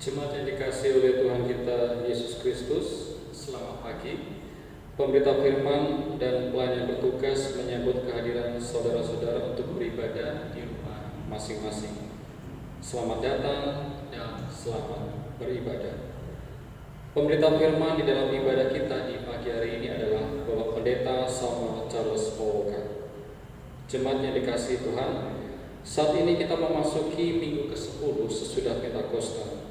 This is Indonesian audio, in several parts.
Jemaat yang dikasihi oleh Tuhan kita Yesus Kristus, selamat pagi. Pemberita firman dan pelayan bertugas menyambut kehadiran saudara-saudara untuk beribadah di rumah masing-masing. Selamat datang dan selamat beribadah. Pemberita firman di dalam ibadah kita di pagi hari ini adalah Bapak Pendeta Samuel Charles Poloka. Jemaat yang dikasihi Tuhan, saat ini kita memasuki minggu ke-10 sesudah Pentakosta.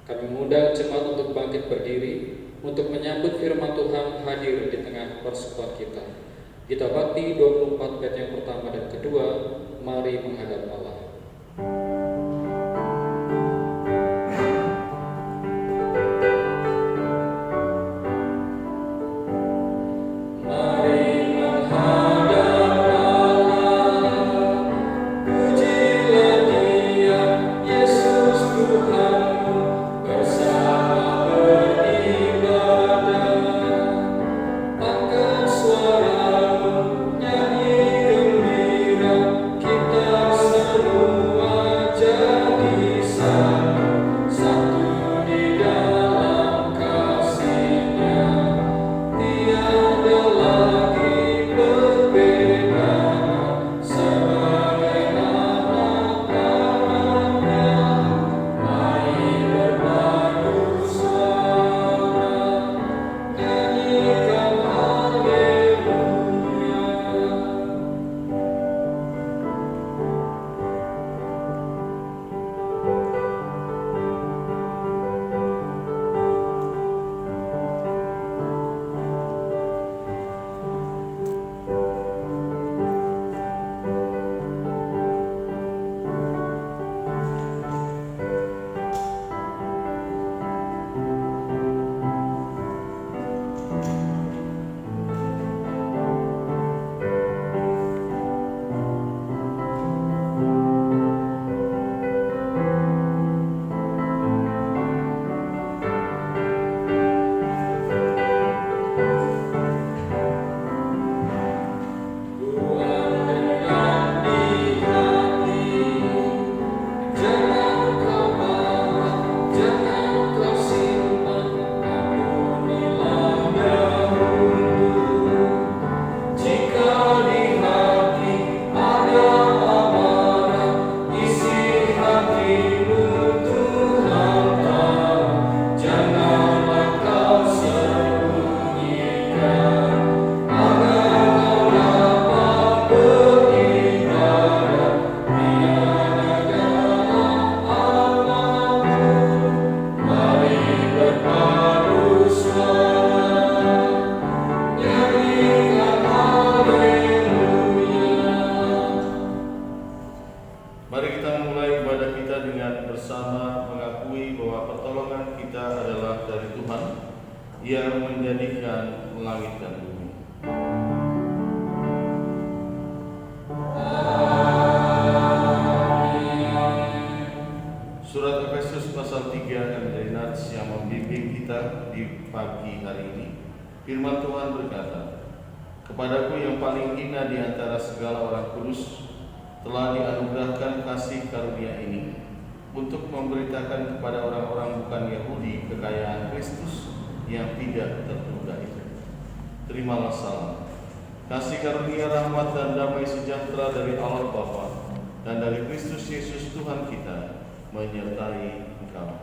Kami mengundang jemaat untuk bangkit berdiri untuk menyambut firman Tuhan hadir di tengah persekutuan kita. Kita bakti 24 bait yang pertama dan kedua, mari menghadap Allah. Firman Tuhan berkata, "Kepadaku yang paling hina di antara segala orang kudus telah dianugerahkan kasih karunia ini untuk memberitakan kepada orang-orang bukan Yahudi kekayaan Kristus yang tidak terduga itu. Terimalah salam, kasih karunia, rahmat dan damai sejahtera dari Allah Bapa dan dari Kristus Yesus Tuhan kita menyertai engkau."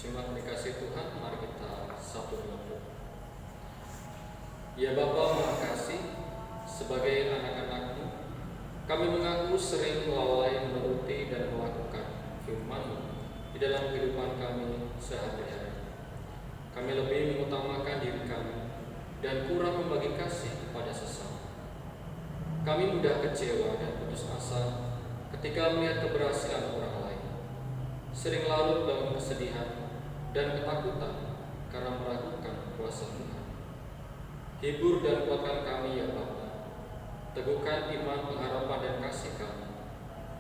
Jemaat dikasih Tuhan, mari kita satu menyebut. Ya Bapa Maha Kasih, sebagai anak-anak-Mu, kami mengaku sering lalai menuruti dan melakukan firman-Mu di dalam kehidupan kami sehari-hari. Kami lebih mengutamakan diri kami dan kurang membagi kasih kepada sesama. Kami mudah kecewa dan putus asa ketika melihat keberhasilan orang lain, sering larut dalam kesedihan dan ketakutan karena meragukan kuasa Tuhan. Hibur dan kuatkan kami ya Bapa, teguhkan iman, pengharapan dan kasih kami.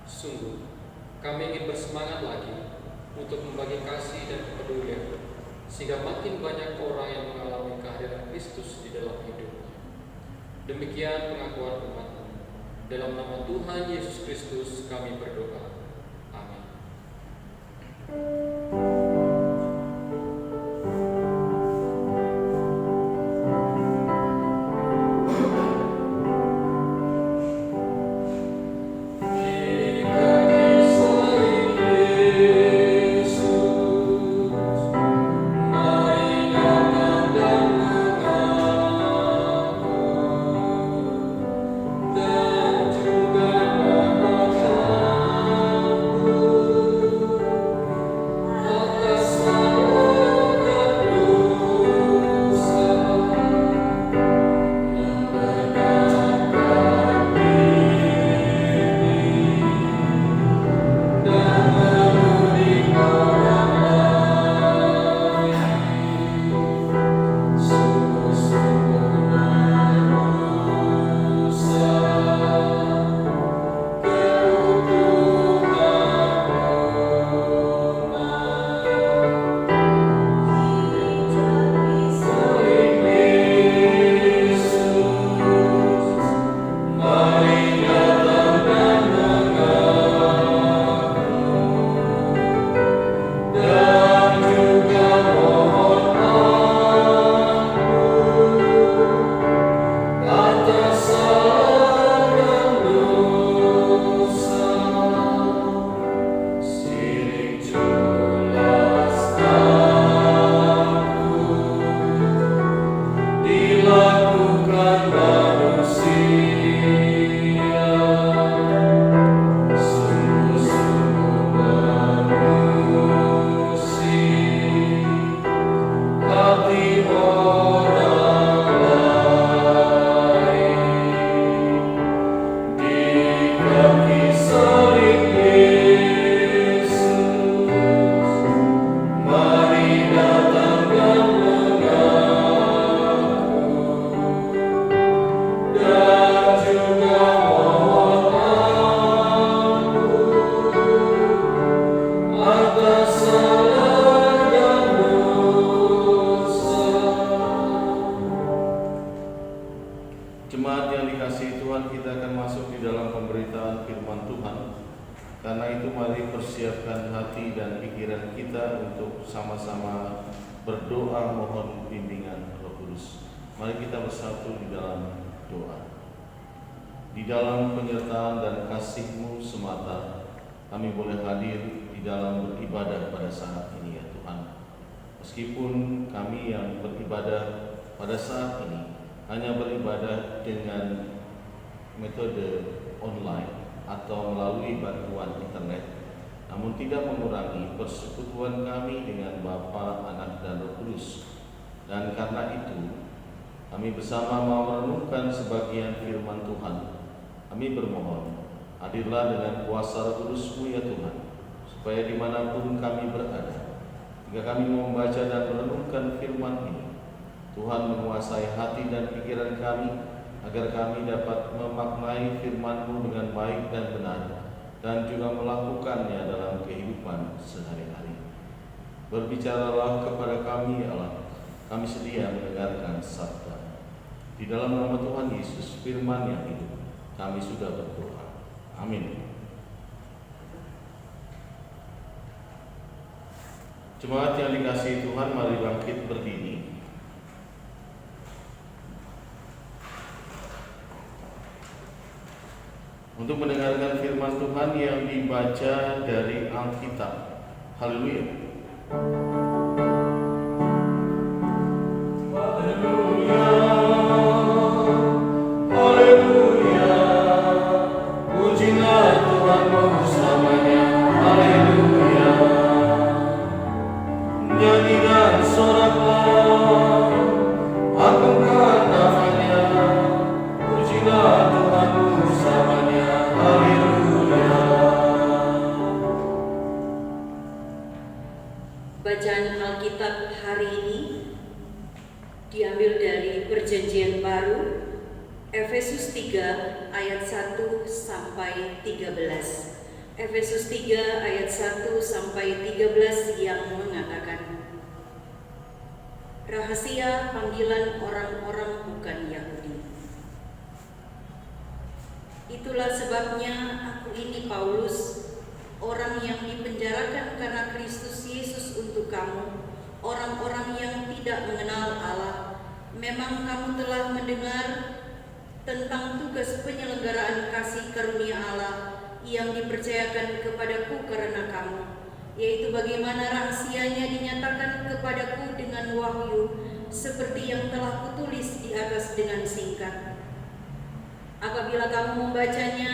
Sungguh, kami ingin bersemangat lagi untuk membagi kasih dan kepedulian, sehingga makin banyak orang yang mengalami kehadiran Kristus di dalam hidupnya. Demikian pengakuan umat-Mu. Dalam nama Tuhan Yesus Kristus kami berdoa. Amin. Jemaat yang dikasihi Tuhan, kita akan masuk di dalam pemberitaan firman Tuhan. Karena itu mari persiapkan hati dan pikiran kita untuk sama-sama berdoa mohon bimbingan Roh Kudus. Mari kita bersatu di dalam doa. Di dalam penyertaan dan kasih-Mu semata, kami boleh hadir di dalam beribadah pada saat ini ya Tuhan. Meskipun kami yang beribadah pada saat ini hanya beribadah dengan metode online atau melalui bantuan internet, namun tidak mengurangi persekutuan kami dengan Bapa, Anak, dan Roh Kudus. Dan karena itu, kami bersama mau merenungkan sebagian firman Tuhan. Kami bermohon, hadirlah dengan kuasa Roh Kudus-Mu ya Tuhan, supaya dimanapun kami berada, jika kami membaca dan merenungkan firman ini, Tuhan menguasai hati dan pikiran kami, agar kami dapat memaknai firman-Mu dengan baik dan benar, dan juga melakukannya dalam kehidupan sehari-hari. Berbicaralah kepada kami ya Allah, kami sedia mendengarkan sabda. Di dalam nama Tuhan Yesus, firman yang hidup, kami sudah berdoa. Amin. Jemaat yang dikasihi Tuhan, mari bangkit berdiri. Untuk mendengarkan firman Tuhan yang dibaca dari Alkitab. Haleluya. bernyanyi dan soraklah, agungkan namanya, pujilah Tuhan bersamanya, haleluya. Bacaan Alkitab hari ini diambil dari Perjanjian Baru, Efesus 3 ayat 1 sampai 13. Efesus 3 ayat 1 sampai 13 yang mengatakan, rahasia panggilan orang-orang bukan Yahudi. Itulah sebabnya aku ini Paulus, orang yang dipenjarakan karena Kristus Yesus untuk kamu, orang-orang yang tidak mengenal Allah. Memang kamu telah mendengar tentang tugas penyelenggaraan kasih karunia Allah yang dipercayakan kepadaku karena kamu, yaitu bagaimana rahasianya dinyatakan kepadaku dengan wahyu, seperti yang telah kutulis di atas dengan singkat. Apabila kamu membacanya,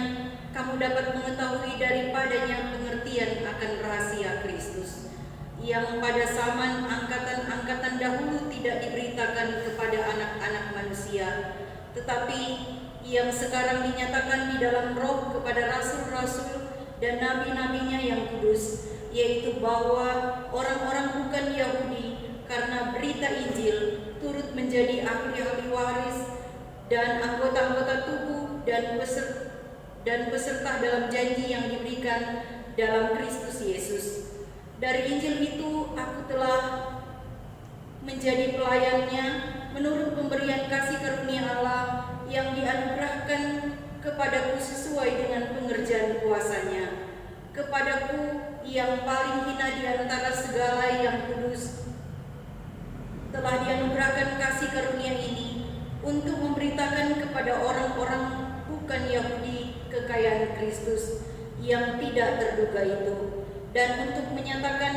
kamu dapat mengetahui daripadanya pengertian akan rahasia Kristus, yang pada zaman angkatan-angkatan dahulu tidak diberitakan kepada anak-anak manusia, tetapi yang sekarang dinyatakan di dalam Roh kepada rasul-rasul dan nabi-nabinya yang kudus, yaitu bahwa orang-orang bukan Yahudi karena berita Injil turut menjadi ahli-ahli waris dan anggota-anggota tubuh dan peserta dalam janji yang diberikan dalam Kristus Yesus. Dari Injil itu aku telah menjadi pelayannya menurut pemberian kasih karunia Allah yang dianugerahkan kepadaku sesuai dengan pengerjaan kuasa-Nya. Kepadaku yang paling hina di antara segala yang kudus telah dianugerahkan kasih karunia ini untuk memberitakan kepada orang-orang bukan Yahudi kekayaan Kristus yang tidak terduga itu, dan untuk menyatakan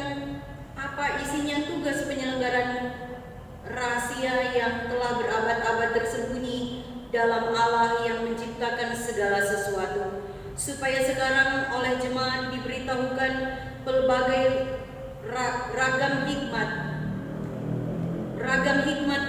apa isinya tugas penyelenggaraan rahasia yang telah berabad-abad tersembunyi dalam Allah yang menciptakan segala sesuatu, supaya sekarang oleh jemaat diberitahukan pelbagai ragam hikmat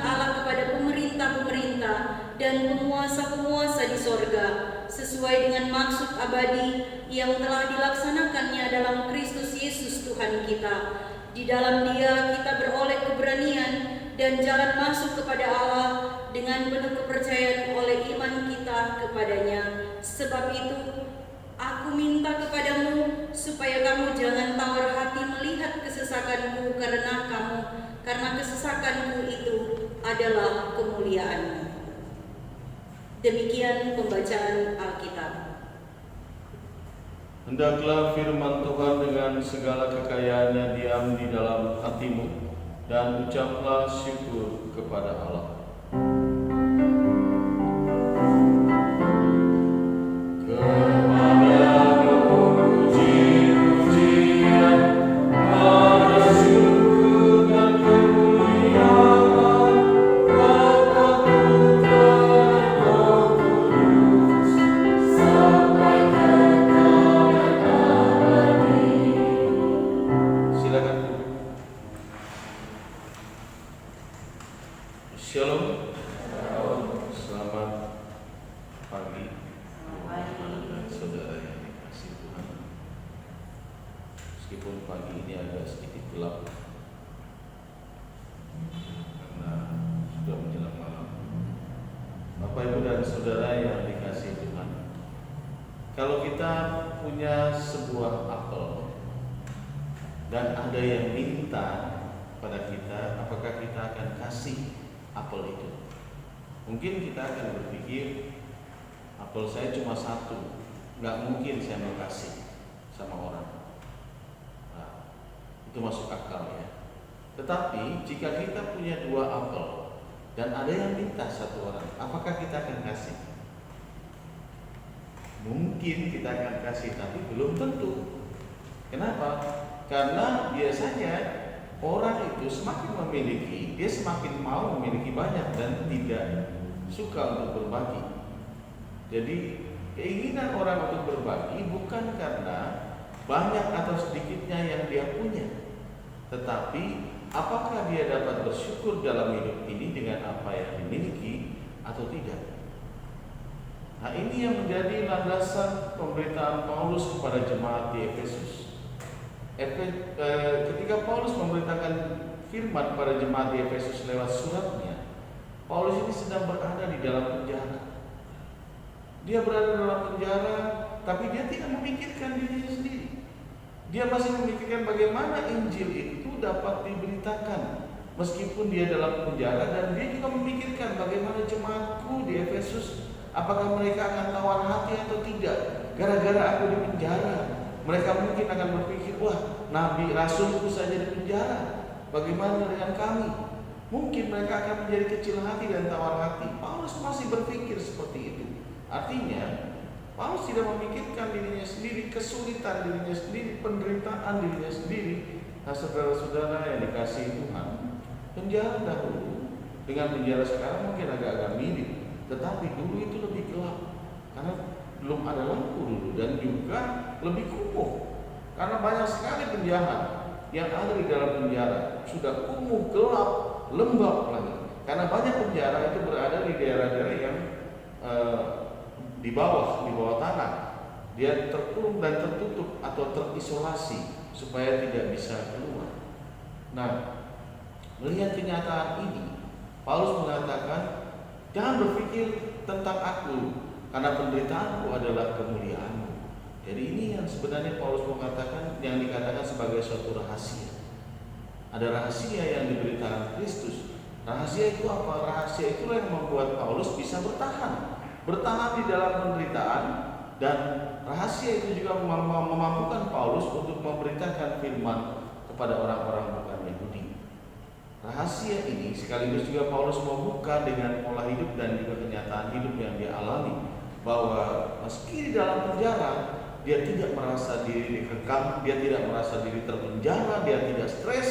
Allah kepada pemerintah-pemerintah dan penguasa-penguasa di sorga, sesuai dengan maksud abadi yang telah dilaksanakannya dalam Kristus Yesus Tuhan kita. Di dalam Dia kita beroleh keberanian dan jalan masuk kepada Allah dengan penuh kepercayaan oleh iman kita kepadanya. Sebab itu, aku minta kepadamu supaya kamu jangan tawar hati melihat kesesakanku karena kesesakanku itu adalah kemuliaanmu. Demikian pembacaan Alkitab. Hendaklah firman Tuhan dengan segala kekayaannya diam di dalam hatimu, dan ucaplah syukur kepada Allah. Shalom. Selamat pagi dan saudara yang dikasihi Tuhan. Meskipun pagi ini agak sedikit gelap karena sudah menjelang malam, Bapak Ibu dan saudara yang dikasihi Tuhan, kalau kita punya sebuah apel dan ada yang minta pada kita, apakah kita akan kasih apel itu? Mungkin kita akan berpikir, apel saya cuma satu, nggak mungkin saya mau kasih sama orang. Nah, itu masuk akal ya. Tetapi jika kita punya 2 apel dan ada yang minta 1 orang, apakah kita akan kasih? Mungkin kita akan kasih, tapi belum tentu. Kenapa? Karena biasanya orang itu semakin memiliki, dia semakin mau memiliki banyak dan tidak suka untuk berbagi. Jadi keinginan orang untuk berbagi bukan karena banyak atau sedikitnya yang dia punya, tetapi apakah dia dapat bersyukur dalam hidup ini dengan apa yang dimiliki atau tidak. Nah, ini yang menjadi landasan pemberitaan Paulus kepada jemaat di Efesus. Ketika Paulus memberitakan firman pada jemaat di Efesus lewat suratnya, Paulus ini sedang berada di dalam penjara. Dia berada dalam penjara, tapi dia tidak memikirkan dirinya sendiri. Dia masih memikirkan bagaimana Injil itu dapat diberitakan meskipun dia dalam penjara, dan dia juga memikirkan bagaimana jemaatku di Efesus, apakah mereka akan tawar hati atau tidak gara-gara aku di penjara. Mereka mungkin akan berpikir, wah, nabi rasulku saja di penjara, bagaimana dengan kami? Mungkin mereka akan menjadi kecil hati dan tawar hati. Paulus masih berpikir seperti itu. Artinya Paulus tidak memikirkan dirinya sendiri, kesulitan dirinya sendiri, penderitaan dirinya sendiri. Nah, saudara-saudara yang dikasihi Tuhan, penjara dahulu dengan penjara sekarang mungkin agak-agak mirip, tetapi dulu itu lebih gelap karena belum ada lampu dulu, dan juga lebih kumuh karena banyak sekali penjahat yang ada di dalam penjara. Sudah kumuh, gelap, lembab lagi karena banyak penjara itu berada di daerah-daerah yang di bawah tanah. Dia terkurung dan tertutup atau terisolasi supaya tidak bisa keluar. Nah, melihat kenyataan ini, Paulus mengatakan, jangan berpikir tentang aku, karena penderitaanku adalah kemuliaanmu. Jadi ini yang sebenarnya Paulus mengatakan, yang dikatakan sebagai suatu rahasia. Ada rahasia yang diberitakan Kristus. Rahasia itu apa? Rahasia itulah yang membuat Paulus bisa bertahan di dalam penderitaan, dan rahasia itu juga memampukan Paulus untuk memberitakan firman kepada orang-orang bukan Yahudi. Rahasia ini sekaligus juga Paulus membuka dengan pola hidup dan juga kenyataan hidup yang dia alami, bahwa meski di dalam penjara dia tidak merasa diri dikekang, dia tidak merasa diri terpenjara, dia tidak stres,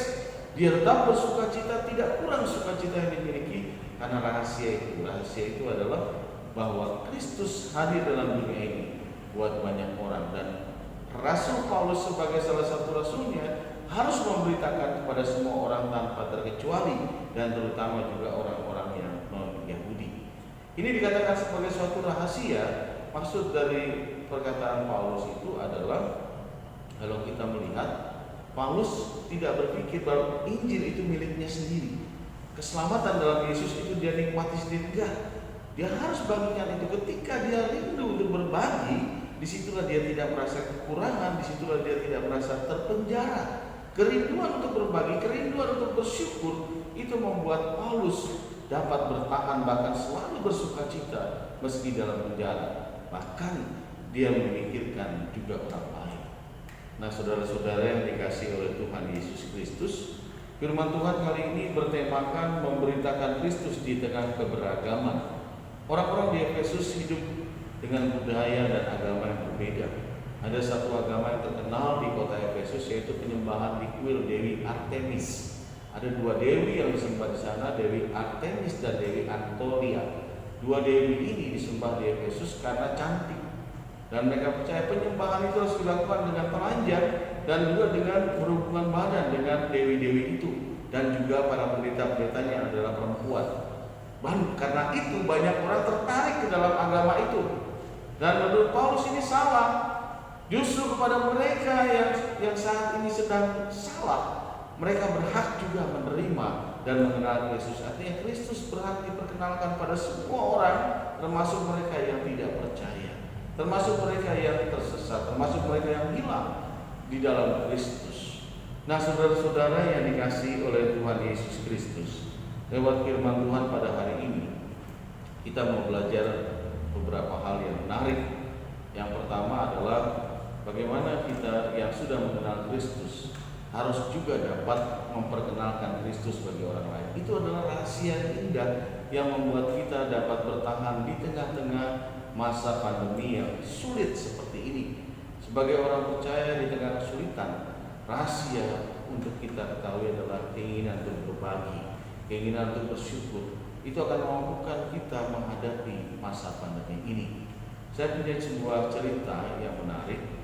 dia tetap bersukacita, tidak kurang sukacita yang dimiliki, karena rahasia itu adalah bahwa Kristus hadir dalam dunia ini buat banyak orang, dan Rasul Paulus sebagai salah satu rasulnya harus memberitakan kepada semua orang tanpa terkecuali, dan terutama juga orang-orang yang non-Yahudi. Ini dikatakan sebagai suatu rahasia. Maksud dari perkataan Paulus itu adalah, kalau kita melihat, Paulus tidak berpikir bahwa Injil itu miliknya sendiri, keselamatan dalam Yesus itu dia nikmati sendiri. Enggak. Dia harus bagikan itu. Ketika dia rindu untuk berbagi, disitulah dia tidak merasa kekurangan, disitulah dia tidak merasa terpenjara. Kerinduan untuk berbagi, kerinduan untuk bersyukur, itu membuat Paulus dapat bertahan, bahkan selalu bersukacita meski dalam penjara. Bahkan dia memikirkan juga orang lain. Nah, saudara-saudara yang dikasihi oleh Tuhan Yesus Kristus, firman Tuhan kali ini bertemakan memberitakan Kristus di tengah keberagaman. Orang-orang di Efesus hidup dengan budaya dan agama yang berbeda. Ada satu agama yang terkenal di kota Efesus, yaitu penyembahan di kuil Dewi Artemis. Ada dua dewi yang disembah di sana, Dewi Artemis dan Dewi Antonia. Dua dewi ini disembah di Efesus karena cantik, dan mereka percaya penyembahan itu harus dilakukan dengan telanjang dan juga dengan berhubungan badan dengan dewi-dewi itu, dan juga para pendeta-pendetanya adalah perempuan. Karena itu banyak orang tertarik ke dalam agama itu, dan menurut Paulus ini salah. Justru kepada mereka yang saat ini sedang salah, mereka berhak juga menerima dan mengenal Yesus. Artinya Kristus berhak diperkenalkan pada semua orang, termasuk mereka yang tidak percaya, termasuk mereka yang tersesat, termasuk mereka yang hilang di dalam Kristus. Nah, saudara-saudara yang dikasihi oleh Tuhan Yesus Kristus, lewat firman Tuhan pada hari ini, kita mau belajar beberapa hal yang menarik. Yang pertama adalah bagaimana kita yang sudah mengenal Kristus harus juga dapat memperkenalkan Kristus bagi orang lain. Itu adalah rahasia yang indah yang membuat kita dapat bertahan di tengah-tengah masa pandemi yang sulit seperti ini. Sebagai orang percaya di tengah kesulitan, rahasia untuk kita ketahui adalah keinginan untuk berbagi, keinginan untuk bersyukur. Itu akan memampukan kita menghadapi masa pandemi ini. Saya punya sebuah cerita yang menarik.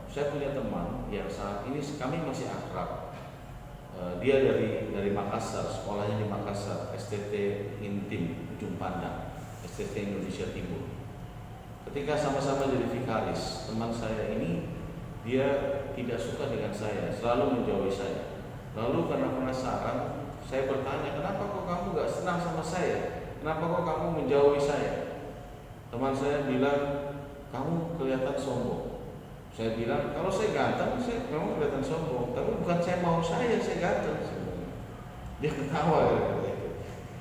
Saya punya teman yang saat ini kami masih akrab. Dia dari Makassar, sekolahnya di Makassar, STT Intim Ujung Pandang, STT Indonesia Timur. Ketika sama-sama jadi vikaris, teman saya ini dia tidak suka dengan saya, selalu menjauhi saya. Lalu karena penasaran, saya bertanya, kenapa kok kamu gak senang sama saya? Kenapa kok kamu menjauhi saya? Teman saya bilang, kamu kelihatan sombong. Saya bilang, kalau saya ganteng, saya memang kelihatan sombong. Tapi bukan saya mau saya ganteng. Dia ketawa gitu.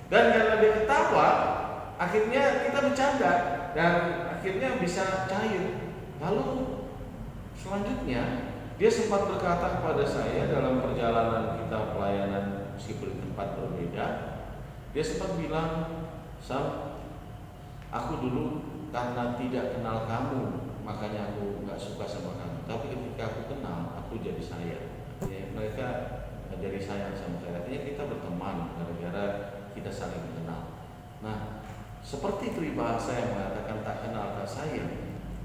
Dan karena dia ketawa, akhirnya kita bercanda dan akhirnya bisa cair. Lalu selanjutnya dia sempat berkata kepada saya dalam perjalanan kita pelayanan meskipun di tempat berbeda. Dia sempat bilang, Sam, aku dulu karena tidak kenal kamu, makanya aku gak suka sama kamu. Tapi ketika aku kenal, aku jadi sayang. Artinya mereka jadi sayang sama saya. Artinya kita berteman gara-gara kita saling mengenal. Nah, seperti peribahasa yang mengatakan tak kenal tak sayang,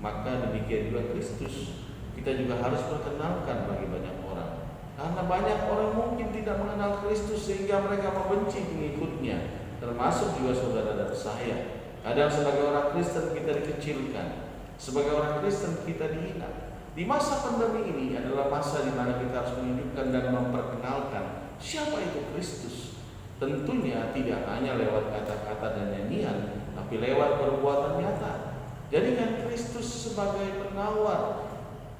maka demikian juga Kristus. Kita juga harus perkenalkan bagi banyak orang. Karena banyak orang mungkin tidak mengenal Kristus sehingga mereka membenci pengikutnya, termasuk juga saudara dan saya. Kadang sebagai orang Kristen kita dikecilkan, sebagai orang Kristen kita dihina. Di masa pandemi ini adalah masa di mana kita harus menunjukkan dan memperkenalkan siapa itu Kristus. Tentunya tidak hanya lewat kata-kata dan nyanyian, tapi lewat perbuatan nyata. Jadikan Kristus sebagai penawar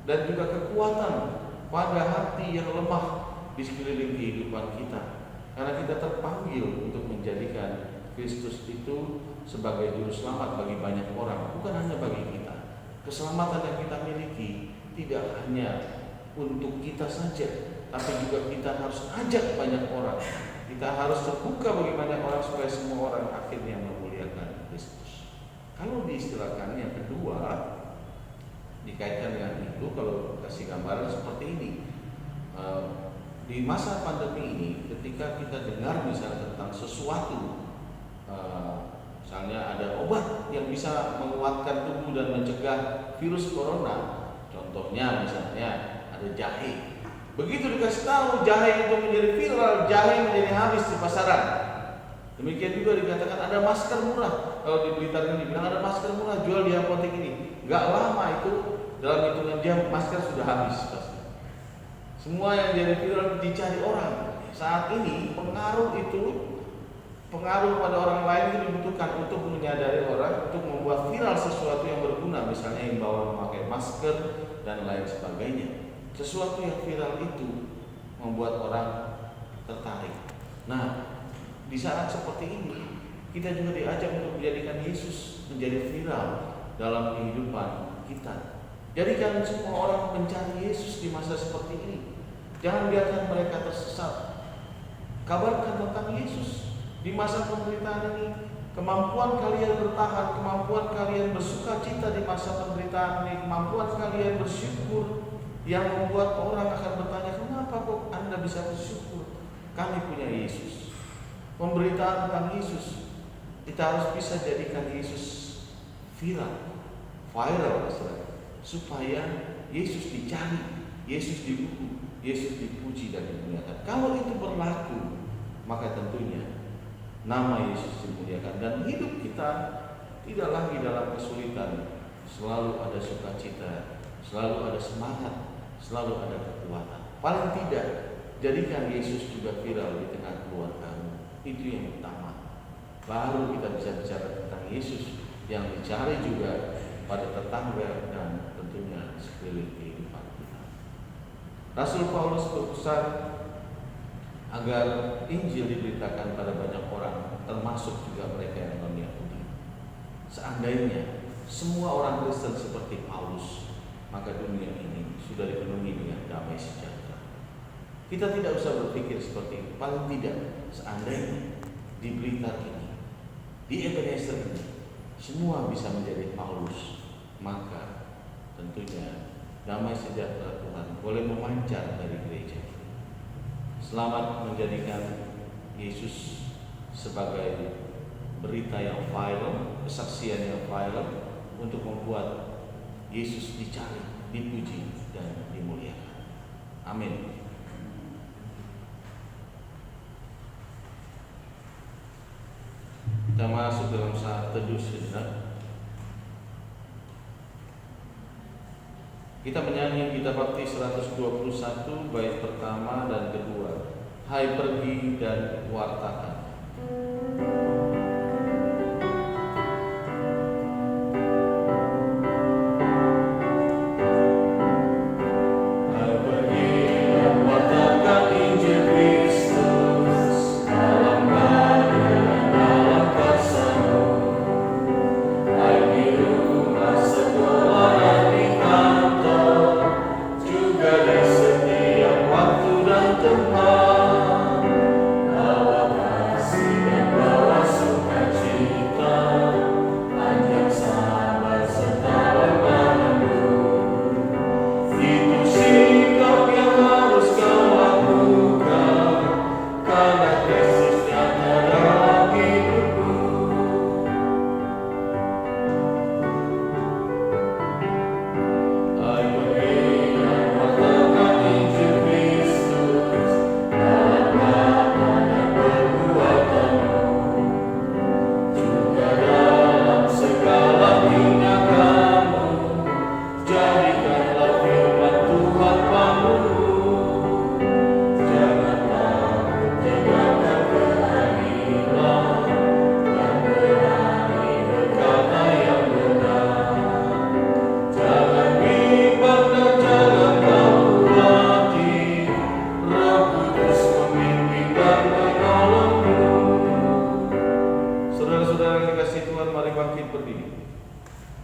dan juga kekuatan pada hati yang lemah di sekeliling kehidupan kita. Karena kita terpanggil untuk menjadikan Kristus itu sebagai juru selamat bagi banyak orang, bukan hanya bagi kita. Keselamatan yang kita miliki tidak hanya untuk kita saja, tapi juga kita harus ajak banyak orang. Kita harus terbuka bagi banyak orang supaya semua orang akhirnya memuliakan Kristus. Kalau diistilahkan yang kedua, dikaitkan dengan itu, kalau kasih gambaran seperti ini, di masa pandemi ini, ketika kita dengar misalnya tentang sesuatu, misalnya ada obat yang bisa menguatkan tubuh dan mencegah virus corona, contohnya misalnya ada jahe. Begitu dikasih tahu jahe itu menjadi viral, jahe menjadi habis di pasaran. Demikian juga dikatakan ada masker murah. Kalau di Blitar ini dibilang ada masker murah jual di apotek ini. Gak lama itu dalam hitungan jam masker sudah habis pasti. Semua yang jadi viral dicari orang. Saat ini pengaruh pada orang lain itu dibutuhkan untuk menyadari orang, untuk membuat viral sesuatu yang berguna, misalnya himbauan memakai masker dan lain sebagainya. Sesuatu yang viral itu membuat orang tertarik. Nah, di saat seperti ini kita juga diajak untuk menjadikan Yesus menjadi viral dalam kehidupan kita. Jadikan semua orang mencari Yesus di masa seperti ini. Jangan biarkan mereka tersesat. Kabarkan tentang Yesus di masa penderitaan ini. Kemampuan kalian bertahan, kemampuan kalian bersuka cita di masa penderitaan ini, kemampuan kalian bersyukur yang membuat orang akan bertanya, kenapa kok Anda bisa bersyukur? Kami punya Yesus. Pemberitaan tentang Yesus, kita harus bisa jadikan Yesus viral supaya Yesus dicari, Yesus dibuku, Yesus dipuji dan dimuliakan. Kalau itu berlaku, maka tentunya nama Yesus dimuliakan dan hidup kita tidak lagi dalam kesulitan. Selalu ada sukacita, selalu ada semangat, selalu ada kekuatan. Paling tidak, jadikan Yesus juga viral di tengah keluargamu. Itu yang utama. Baru kita bisa bicara tentang Yesus yang dicari juga pada tetangga dan tentunya sekeliling kehidupan kita. Rasul Paulus berpesan agar Injil diberitakan pada banyak orang, termasuk juga mereka yang non-Yahudi. Seandainya semua orang Kristen seperti Paulus, maka dunia ini sudah dipenuhi dengan damai sejahtera. Kita tidak usah berpikir seperti itu. Paling tidak, seandainya di Blitar ini, di Ebenezer ini, semua bisa menjadi Paulus, maka tentunya damai sejahtera Tuhan boleh memancar dari gereja. Selamat menjadikan Yesus sebagai berita yang viral, kesaksian yang viral untuk membuat Yesus dicari, dipuji dan dimuliakan. Amin. Kita masuk dalam saat teduh sejenak. Kita menyanyi Gita Bakti 121 bait pertama dan kedua. Hai pergi dan wartakan.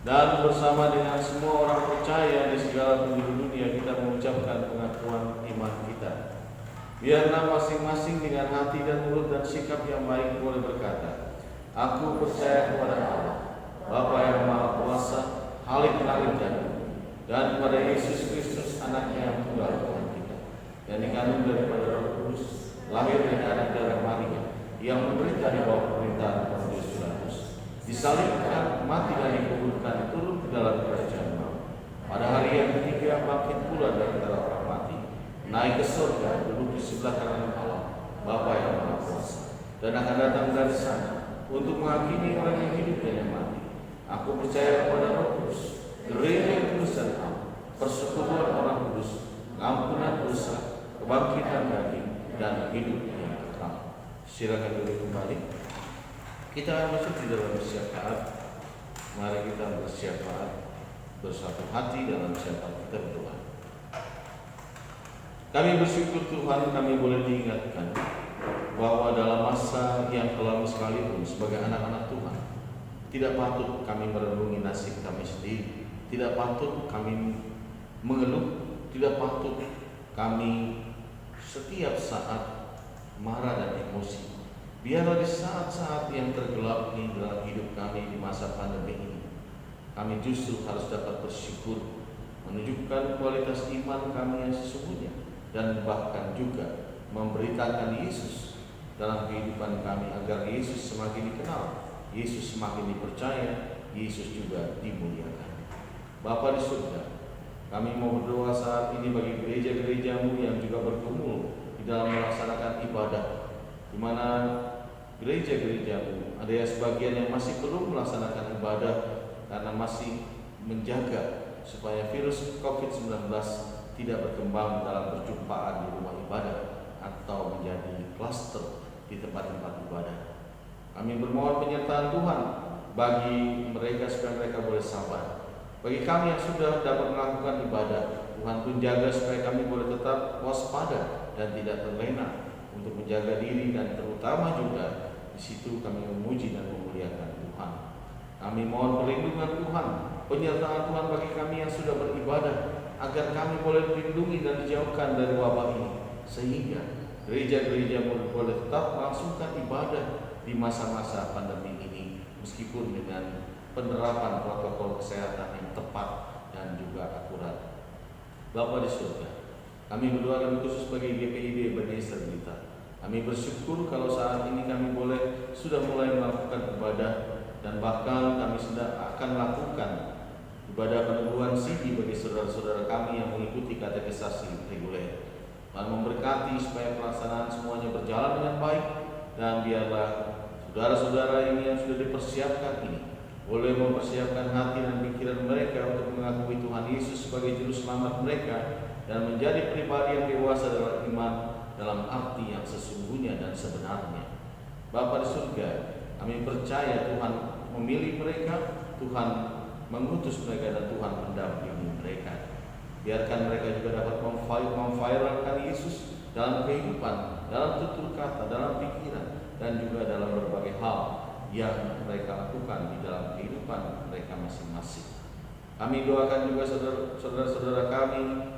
Dan bersama dengan semua orang percaya di segala penjuru dunia kita mengucapkan pengakuan iman kita. Biarlah masing-masing dengan hati dan mulut dan sikap yang baik boleh berkata, aku percaya kepada Allah, Bapa yang Maha Kuasa, Halik langit dan bumi, dan kepada Yesus Kristus Anaknya yang tunggal Tuhan kita, yang dikandung daripada Roh Kudus, lahir dari anak darah Maria, yang menderita di bawah pemerintahan Pontius Pilatus, disalibkan, mati dan dikuburkan, turun ke dalam kerajaan maut. Pada hari yang ketiga bangkit pula dari antara orang mati, naik ke surga, duduk di sebelah kanan Allah, Bapa yang Maha Kuasa, dan akan datang dari sana untuk menghakimi orang yang hidup dan yang mati. Aku percaya kepada Roh Kudus, gereja yang kudus dan am, persekutuan orang kudus, pengampunan dosa, kebangkitan daging, dan hidup yang kekal. Silakan duduk kembali. Kita masuk di dalam syafaat. Mari kita bersyafaat bersatu hati dalam syafaat kita berdoa. Kami bersyukur Tuhan, kami boleh diingatkan bahwa dalam masa yang kelam sekalipun sebagai anak-anak Tuhan, tidak patut kami merenungi nasib kami sendiri, tidak patut kami mengeluh, tidak patut kami setiap saat marah dan emosi. Biarlah di saat-saat yang tergelap ini dalam hidup kami di masa pandemi ini, kami justru harus dapat bersyukur, menunjukkan kualitas iman kami yang sesungguhnya, dan bahkan juga memberitakan Yesus dalam kehidupan kami agar Yesus semakin dikenal, Yesus semakin dipercaya, Yesus juga dimuliakan. Bapa di surga, kami mau berdoa saat ini bagi gereja-gerejamu yang juga bergumul di dalam melaksanakan ibadah, di mana gereja-gerejamu ada yang sebagian yang masih belum melaksanakan ibadah karena masih menjaga supaya virus COVID-19 tidak berkembang dalam perjumpaan di rumah ibadah atau menjadi klaster di tempat-tempat ibadah. Kami bermohon penyertaan Tuhan bagi mereka supaya mereka boleh sabar. Bagi kami yang sudah dapat melakukan ibadah, Tuhan pun jaga supaya kami boleh tetap waspada dan tidak terlena untuk menjaga diri, dan terutama juga di situ kami memuji dan memuliakan Tuhan. Kami mohon perlindungan Tuhan, penyertaan Tuhan bagi kami yang sudah beribadah, agar kami boleh dilindungi dan dijauhkan dari wabah ini, sehingga gereja-gereja boleh tetap melangsungkan ibadah di masa-masa pandemi ini, meskipun dengan penerapan protokol kesehatan yang tepat dan juga akurat. Bapa di surga, kami berdoa lebih khusus bagi GPIB Ebenezer Blitar. Kami bersyukur kalau saat ini kami sudah mulai melakukan ibadah, dan bahkan kami sudah akan melakukan ibadah peneguhan CD bagi saudara-saudara kami yang mengikuti katekisasi reguler. Tuhan memberkati supaya pelaksanaan semuanya berjalan dengan baik, dan biarlah Saudara-saudara ini yang sudah dipersiapkan ini boleh mempersiapkan hati dan pikiran mereka untuk mengakui Tuhan Yesus sebagai juru selamat mereka dan menjadi pribadi yang dewasa dalam iman dalam arti yang sesungguhnya dan sebenarnya. Bapa di surga, kami percaya Tuhan memilih mereka, Tuhan mengutus mereka, dan Tuhan mendampingi mereka. Biarkan mereka juga dapat memviralkan Yesus dalam kehidupan, dalam tutur kata, dalam pikiran, dan juga dalam berbagai hal yang mereka lakukan di dalam kehidupan mereka masing-masing. Kami doakan juga saudara-saudara kami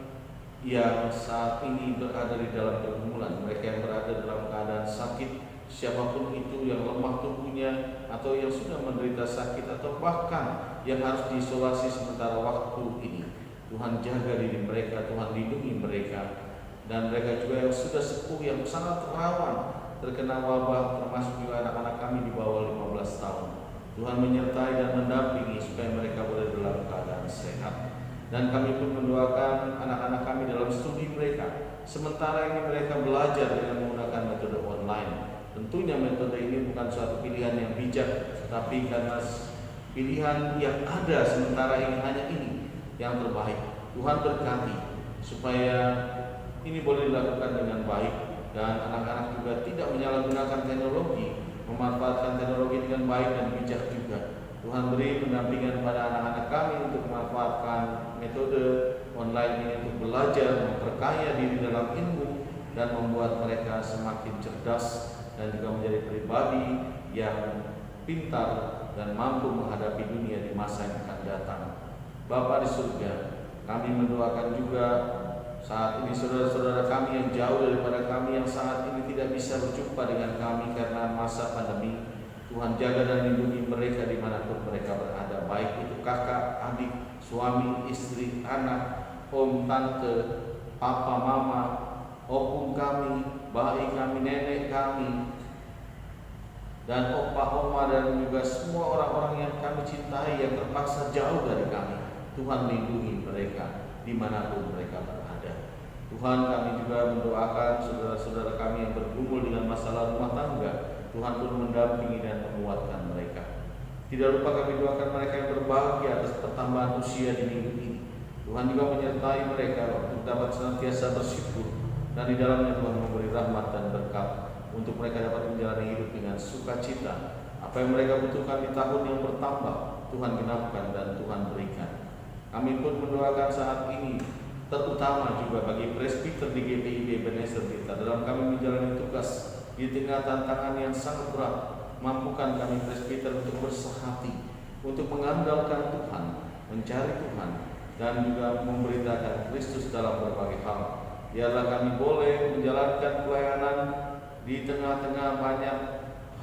yang saat ini berada di dalam pergumulan, mereka yang berada dalam keadaan sakit, siapapun itu yang lemah tubuhnya atau yang sudah menderita sakit atau bahkan yang harus diisolasi sementara waktu ini. Tuhan jaga diri mereka, Tuhan lindungi mereka, dan mereka juga yang sudah sepuh yang sangat rawan terkena wabah, termasuk juga anak-anak kami di bawah 15 tahun. Tuhan menyertai dan mendampingi supaya mereka boleh dalam keadaan sehat. Dan kami pun mendoakan anak-anak kami dalam studi mereka. Sementara ini mereka belajar dengan menggunakan metode online. Tentunya metode ini bukan suatu pilihan yang bijak, tetapi karena pilihan yang ada sementara ini hanya ini yang terbaik. Tuhan berkati supaya ini boleh dilakukan dengan baik. Dan anak-anak juga tidak menyalahgunakan teknologi, memanfaatkan teknologi dengan baik dan bijak juga. Tuhan beri pendampingan pada anak-anak kami untuk memanfaatkan metode online ini untuk belajar, memperkaya diri dalam ilmu, dan membuat mereka semakin cerdas dan juga menjadi pribadi yang pintar dan mampu menghadapi dunia di masa yang akan datang. Bapa di surga, kami mendoakan juga saat ini saudara-saudara kami yang jauh daripada kami, yang saat ini tidak bisa berjumpa dengan kami karena masa pandemi. Tuhan jaga dan lindungi mereka dimanapun mereka berada, baik itu kakak, adik, suami, istri, anak, om, tante, papa, mama, opung kami, bayi kami, nenek kami, dan opa, oma, dan juga semua orang-orang yang kami cintai yang terpaksa jauh dari kami. Tuhan lindungi mereka dimanapun mereka berada. Tuhan, kami juga mendoakan saudara-saudara kami yang bergumul dengan masalah rumah tangga. Tuhan pun mendampingi dan menguatkan mereka. Tidak lupa kami doakan mereka yang berbahagia atas pertambahan usia di minggu ini. Tuhan juga menyertai mereka untuk dapat senantiasa bersyukur, dan di dalamnya Tuhan memberi rahmat dan berkat untuk mereka dapat menjalani hidup dengan sukacita. Apa yang mereka butuhkan di tahun yang bertambah, Tuhan genapkan dan Tuhan berikan. Kami pun mendoakan saat ini terutama juga bagi presbiter di GPIB Ebenezer kita dalam kami menjalani tugas di tengah tantangan yang sangat berat. Mampukan kami presbiter untuk bersehati, untuk mengandalkan Tuhan, mencari Tuhan, dan juga memberitakan Kristus dalam berbagai hal. Biarlah kami boleh menjalankan pelayanan di tengah-tengah banyak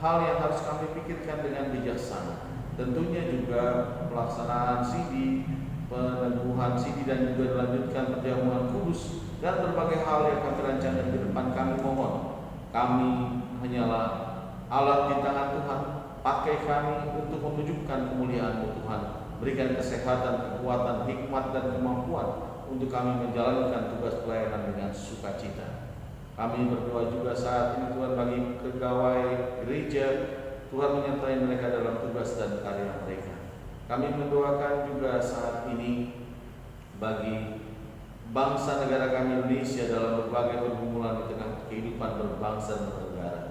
hal yang harus kami pikirkan dengan bijaksana. Tentunya juga pelaksanaan CD, peneguhan CD, dan juga dilanjutkan perjamuan kudus dan berbagai hal yang kami rancangkan ke depan. Kami mohon, kami hanyalah alat di tangan Tuhan. Pakai kami untuk menunjukkan kemuliaan-Mu Tuhan. Berikan kesehatan, kekuatan, hikmat, dan kemampuan untuk kami menjalankan tugas pelayanan dengan sukacita. Kami berdoa juga saat ini Tuhan bagi pegawai gereja. Tuhan menyertai mereka dalam tugas dan karya mereka. Kami mendoakan juga saat ini bagi bangsa negara kami Indonesia dalam berbagai pergumulan di tengah kehidupan berbangsa dan bernegara,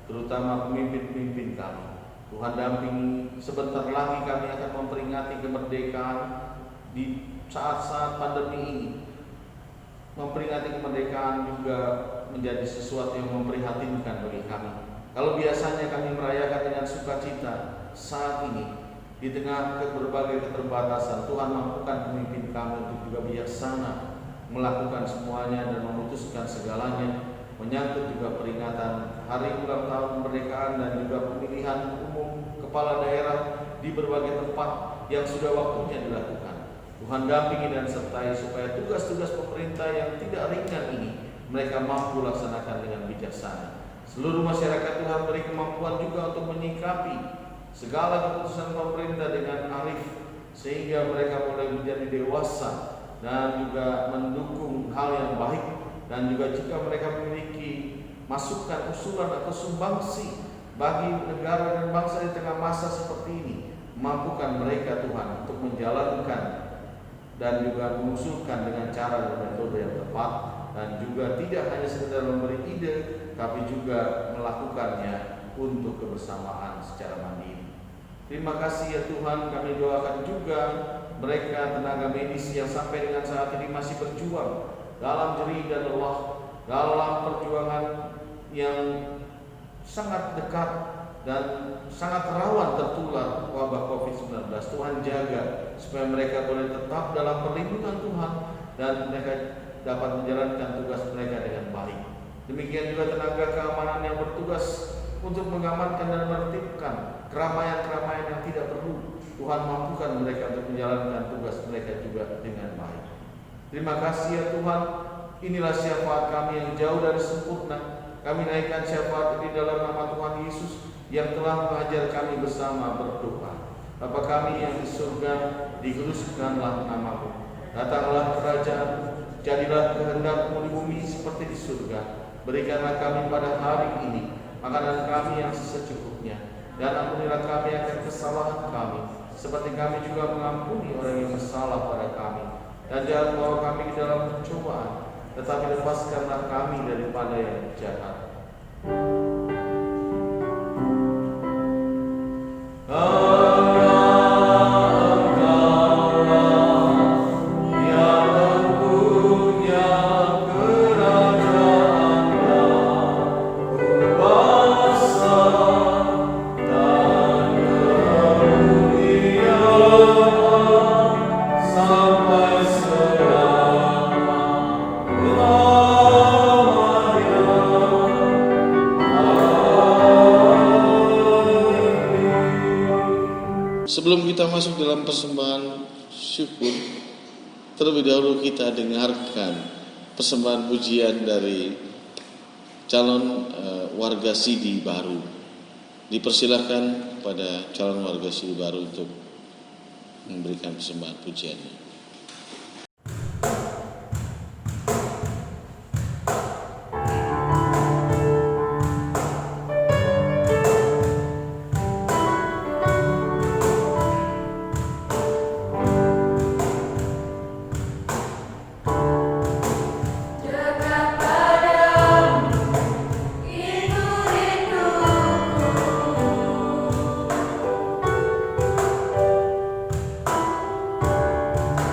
terutama pemimpin-pemimpin kami. Tuhan dampingi. Sebentar lagi kami akan memperingati kemerdekaan di saat-saat pandemi ini. Memperingati kemerdekaan juga menjadi sesuatu yang memprihatinkan bagi kami. Kalau biasanya kami merayakan dengan sukacita, saat ini di tengah berbagai keterbatasan, Tuhan mampukan pemimpin kami untuk juga bijaksana melakukan semuanya dan memutuskan segalanya, menyangkut juga peringatan hari ulang tahun kemerdekaan dan juga pemilihan umum kepala daerah di berbagai tempat yang sudah waktunya dilakukan. Tuhan dampingi dan sertai supaya tugas-tugas pemerintah yang tidak ringan ini mereka mampu laksanakan dengan bijaksana. Seluruh masyarakat Tuhan beri kemampuan juga untuk menyikapi segala keputusan pemerintah dengan arif, sehingga mereka boleh menjadi dewasa dan juga mendukung hal yang baik. Dan juga jika mereka memiliki masukan, usulan atau sumbangsi bagi negara dan bangsa di tengah masa seperti ini. Mampukan mereka Tuhan untuk menjalankan dan juga mengusulkan dengan cara dan metode yang tepat, dan juga tidak hanya sekedar memberi ide, tapi juga melakukannya untuk kebersamaan secara mandiri. Terima kasih ya Tuhan, kami doakan juga mereka tenaga medis yang sampai dengan saat ini masih berjuang dalam jerih dan lelah, dalam perjuangan yang sangat dekat dan sangat rawan tertular wabah COVID-19. Tuhan jaga supaya mereka boleh tetap dalam perlindungan Tuhan dan mereka dapat menjalankan tugas mereka dengan baik. Demikian juga tenaga keamanan yang bertugas untuk mengamankan dan menertibkan keramaian-keramaian yang tidak perlu. Tuhan mampukan mereka untuk menjalankan tugas mereka juga dengan baik. Terima kasih ya Tuhan. Inilah syafaat kami yang jauh dari sempurna. Kami naikkan syafaat ini dalam nama Tuhan Yesus yang telah mengajar kami bersama berdoa. Bapa kami yang di surga, dikuduskanlah nama-Mu. Datanglah kerajaan, jadilah kehendak-Mu di bumi seperti di surga. Berikanlah kami pada hari ini makanan kami yang secukupnya, dan ampunilah kami akan kesalahan kami, seperti kami juga mengampuni orang yang bersalah pada kami. Dan jangan bawa kami ke dalam pencobaan, tetapi lepaskanlah kami daripada yang jahat. Sebelum kita masuk dalam persembahan syukur, terlebih dahulu kita dengarkan persembahan pujian dari calon warga Sidi baru. Dipersilakan kepada calon warga Sidi baru untuk memberikan persembahan pujiannya. Rindu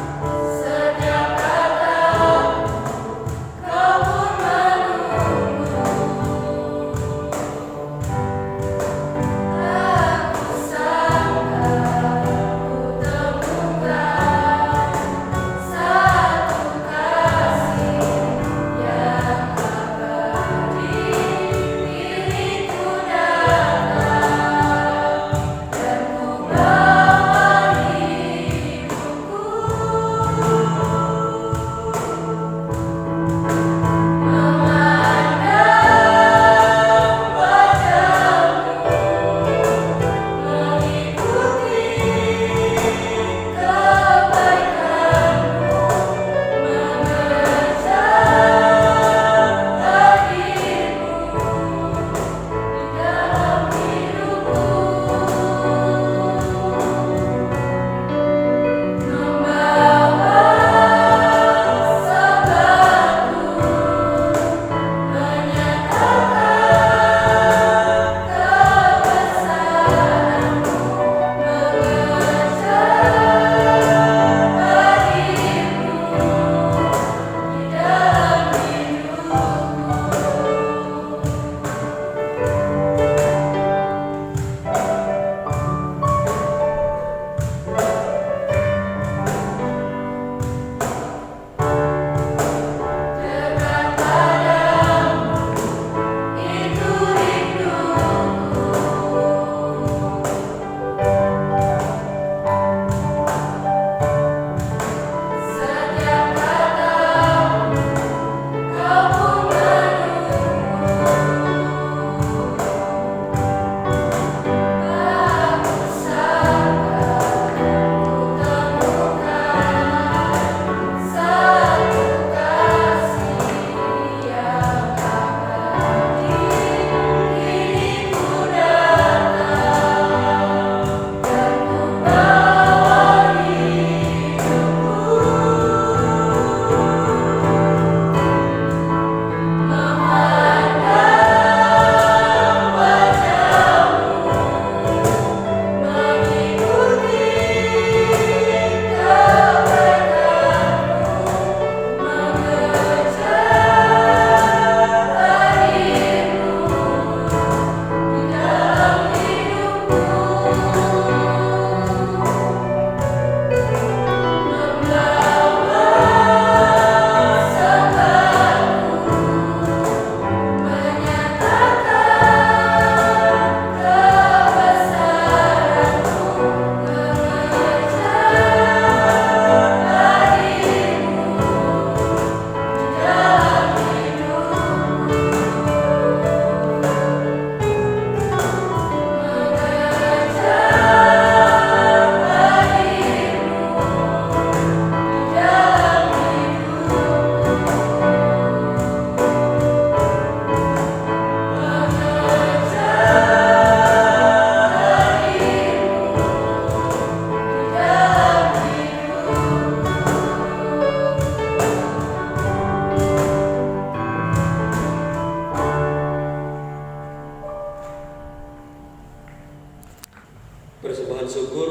Persembahan syukur.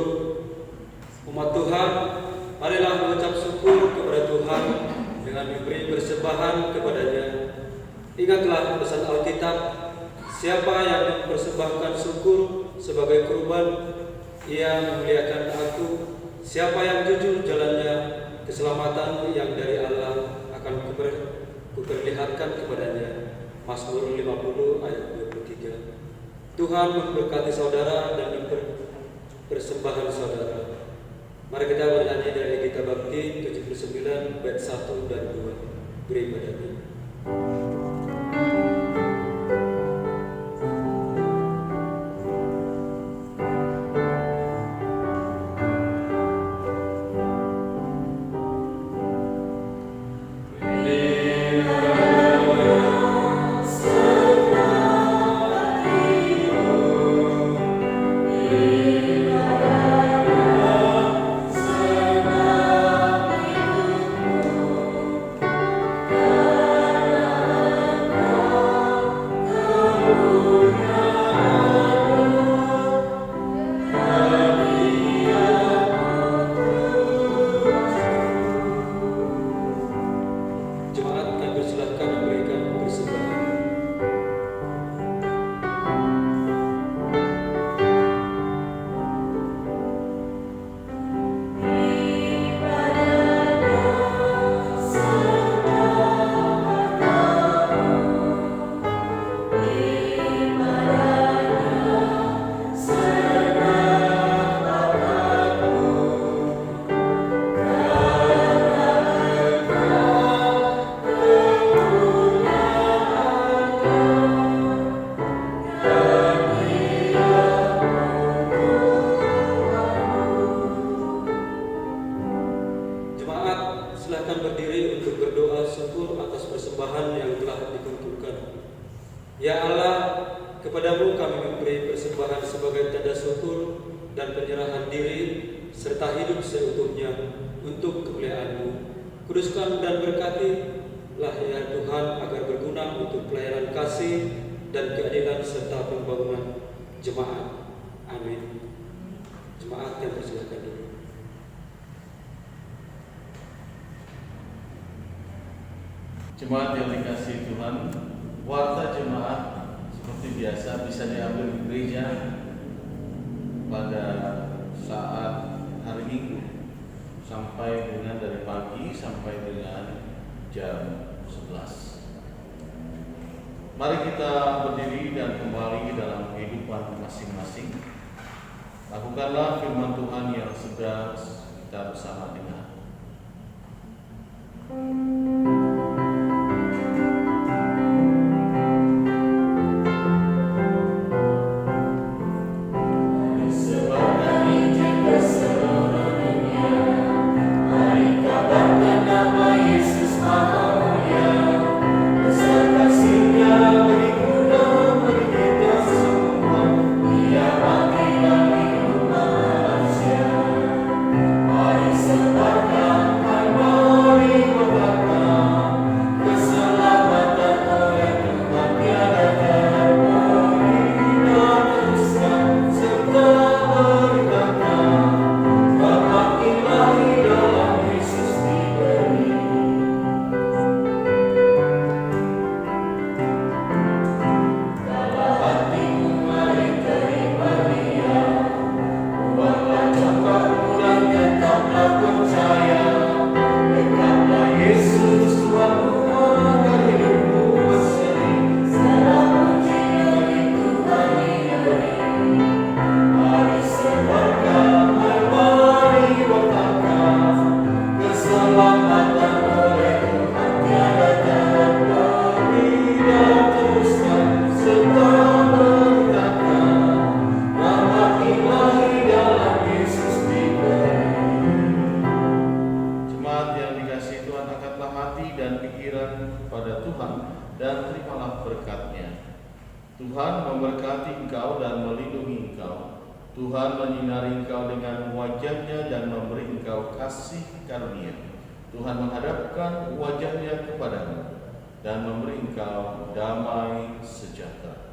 Umat Tuhan, marilah mengucap syukur kepada Tuhan dengan memberi persembahan kepadanya. Ingatlah pesan Alkitab, siapa yang mempersembahkan syukur sebagai kurban, ia memuliakan aku. Siapa yang jujur jalannya, keselamatan yang dari Allah akan kuperlihatkan kepadanya. Mazmur 50 ayat 23. Tuhan memberkati saudara dan persembahan saudara. Mari kita bernyanyi dari Gita Bakti 79 bait 1 dan 2. Beribadah. Jemaat yang dikasihi Tuhan, warta jemaat seperti biasa bisa diambil di gereja pada saat hari Minggu sampai dengan dari pagi sampai dengan jam 11. Mari kita berdiri dan kembali dalam kehidupan masing-masing. Lakukanlah firman Tuhan yang sedang kita bersama dengar. Tuhan memberkati engkau dan melindungi engkau. Tuhan menyinari engkau dengan wajah-Nya dan memberi engkau kasih karunia. Tuhan menghadapkan wajah-Nya kepadamu dan memberi engkau damai sejahtera.